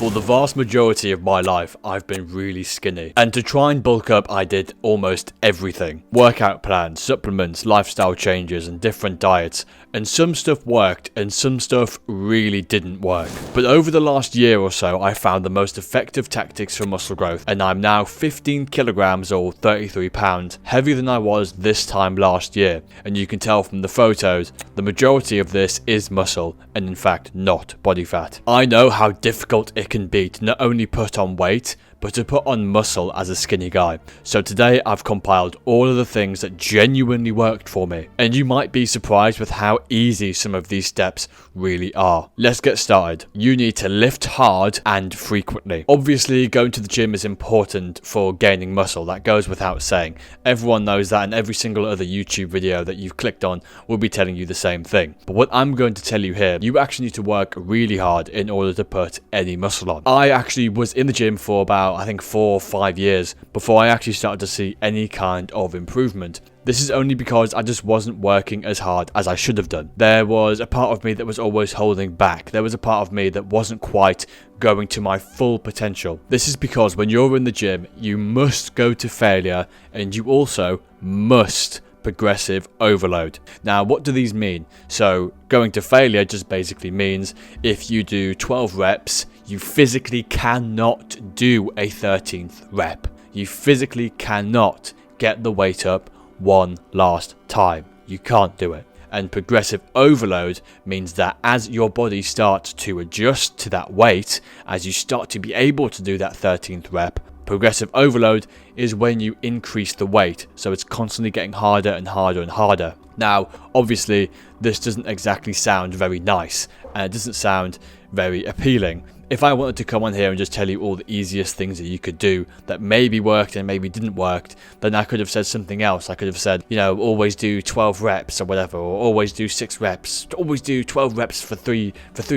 For the vast majority of my life, I've been really skinny. And to try and bulk up, I did almost everything. Workout plans, supplements, lifestyle changes, and different diets. And some stuff worked, and some stuff really didn't work. But over the last year or so, I found the most effective tactics for muscle growth, and I'm now 15 kilograms or 33 pounds heavier than I was this time last year. And you can tell from the photos, the majority of this is muscle, and in fact not body fat. I know how difficult it can be to not only put on weight, but to put on muscle as a skinny guy. So today I've compiled all of the things that genuinely worked for me. And you might be surprised with how easy some of these steps really are. Let's get started. You need to lift hard and frequently. Obviously, going to the gym is important for gaining muscle. That goes without saying. Everyone knows that, and every single other YouTube video that you've clicked on will be telling you the same thing. But what I'm going to tell you here, you actually need to work really hard in order to put any muscle on. I actually was in the gym for about, I think, 4 or 5 years before I actually started to see any kind of improvement. This is only because I just wasn't working as hard as I should have done. There was a part of me that was always holding back. There was a part of me that wasn't quite going to my full potential. This is because when you're in the gym, you must go to failure, and you also must progressive overload. Now, what do these mean? So going to failure just basically means if you do 12 reps, you physically cannot do a 13th rep. You physically cannot get the weight up one last time. You can't do it. And progressive overload means that as your body starts to adjust to that weight, as you start to be able to do that 13th rep, progressive overload is when you increase the weight, so it's constantly getting harder and harder and harder. Now, obviously, this doesn't exactly sound very nice, and it doesn't sound very appealing. If I wanted to come on here and just tell you all the easiest things that you could do that maybe worked and maybe didn't work, then I could have said something else. I could have said, always do 12 reps or whatever, or always do 6 reps, always do 12 reps for three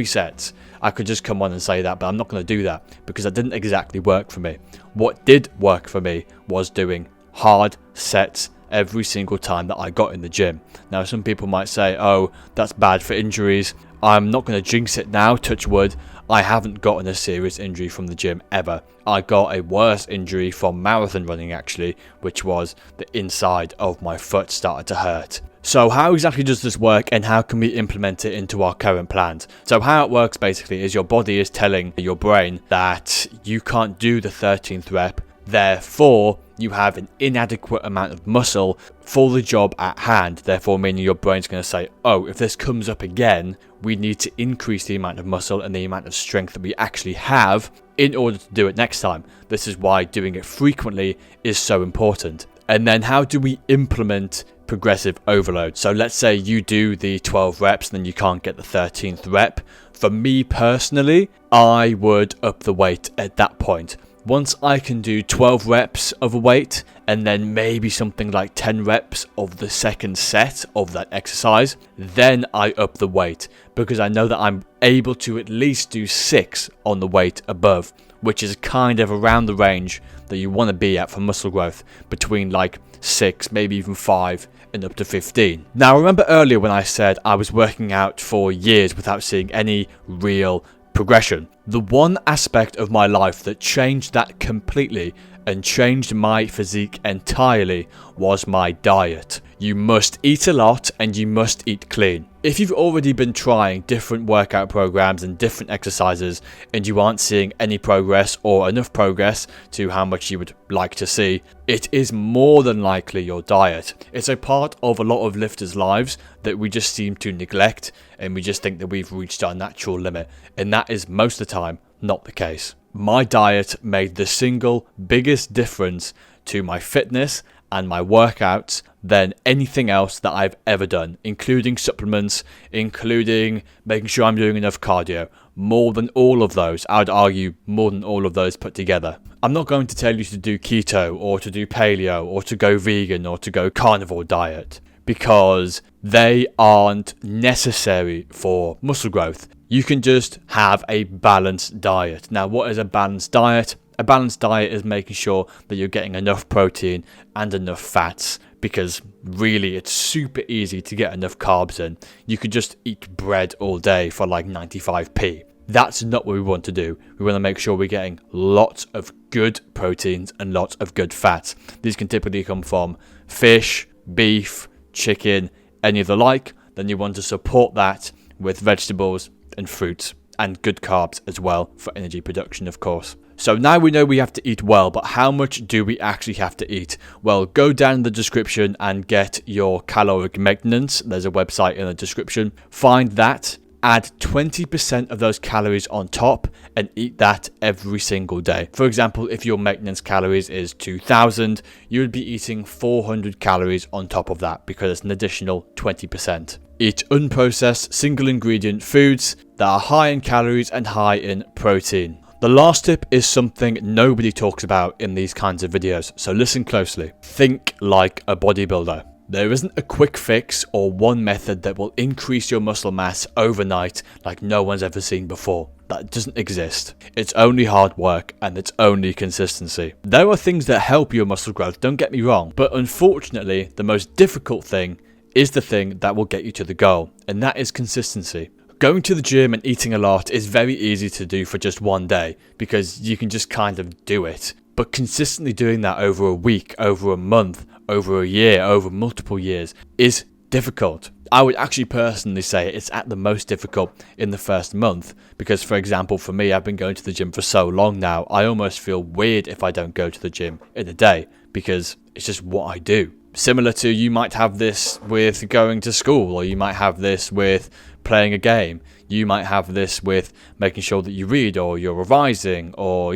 sets. I could just come on and say that, but I'm not going to do that because that didn't exactly work for me. What did work for me was doing hard sets every single time that I got in the gym. Now, some people might say, oh, that's bad for injuries. I'm not going to jinx it now, touch wood. I haven't gotten a serious injury from the gym ever. I got a worse injury from marathon running actually, which was the inside of my foot started to hurt. So how exactly does this work, and how can we implement it into our current plans? So how it works basically is your body is telling your brain that you can't do the 13th rep, therefore you have an inadequate amount of muscle for the job at hand, therefore meaning your brain's going to say, oh, if this comes up again, we need to increase the amount of muscle and the amount of strength that we actually have in order to do it next time. This is why doing it frequently is so important. And then how do we implement progressive overload? So let's say you do the 12 reps and then you can't get the 13th rep. For me personally, I would up the weight at that point. Once I can do 12 reps of a weight and then maybe something like 10 reps of the second set of that exercise, then I up the weight because I know that I'm able to at least do 6 on the weight above, which is kind of around the range that you want to be at for muscle growth, between like 6, maybe even 5 and up to 15. Now, remember earlier when I said I was working out for years without seeing any real progression? The one aspect of my life that changed that completely and changed my physique entirely was my diet. You must eat a lot and you must eat clean. If you've already been trying different workout programs and different exercises and you aren't seeing any progress or enough progress to how much you would like to see, it is more than likely your diet. It's a part of a lot of lifters' lives that we just seem to neglect, and we just think that we've reached our natural limit, and that is most of the time not the case. My diet made the single biggest difference to my fitness and my workouts than anything else that I've ever done, including supplements, including making sure I'm doing enough cardio. More than all of those, I would argue more than all of those put together. I'm not going to tell you to do keto or to do paleo or to go vegan or to go carnivore diet, because they aren't necessary for muscle growth. You can just have a balanced diet. Now, what is a balanced diet? A balanced diet is making sure that you're getting enough protein and enough fats, because really it's super easy to get enough carbs in. You could just eat bread all day for like 95p. That's not what we want to do. We want to make sure we're getting lots of good proteins and lots of good fats. These can typically come from fish, beef, chicken, any of the like. Then you want to support that with vegetables and fruits and good carbs as well for energy production, of course. So now we know we have to eat well, but how much do we actually have to eat? Well, go down in the description and get your caloric maintenance. There's a website in the description. Find that, add 20% of those calories on top and eat that every single day. For example, if your maintenance calories is 2000, you would be eating 400 calories on top of that because it's an additional 20%. Eat unprocessed single ingredient foods that are high in calories and high in protein. The last tip is something nobody talks about in these kinds of videos, so listen closely. Think like a bodybuilder. There isn't a quick fix or one method that will increase your muscle mass overnight like no one's ever seen before. That doesn't exist. It's only hard work and it's only consistency. There are things that help your muscle growth, don't get me wrong, but unfortunately the most difficult thing is the thing that will get you to the goal, and that is consistency. Going to the gym and eating a lot is very easy to do for just one day because you can just kind of do it. But consistently doing that over a week, over a month, over a year, over multiple years is difficult. I would actually personally say it's at the most difficult in the first month because, for example, for me, I've been going to the gym for so long now, I almost feel weird if I don't go to the gym in a day because it's just what I do. Similar to you might have this with going to school, or you might have this with playing a game. You might have this with making sure that you read, or you're revising, or,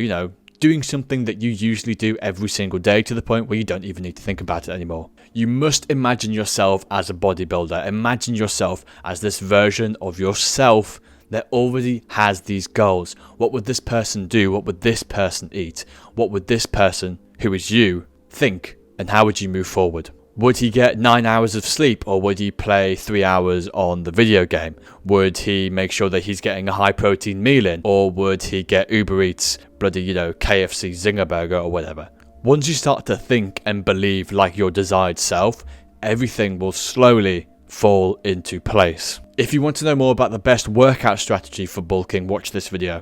doing something that you usually do every single day to the point where you don't even need to think about it anymore. You must imagine yourself as a bodybuilder. Imagine yourself as this version of yourself that already has these goals. What would this person do? What would this person eat? What would this person, who is you, think? And how would you move forward? Would he get 9 hours of sleep, or would he play 3 hours on the video game? Would he make sure that he's getting a high protein meal in? Or would he get Uber Eats, bloody, KFC Zinger Burger or whatever? Once you start to think and believe like your desired self, everything will slowly fall into place. If you want to know more about the best workout strategy for bulking, watch this video.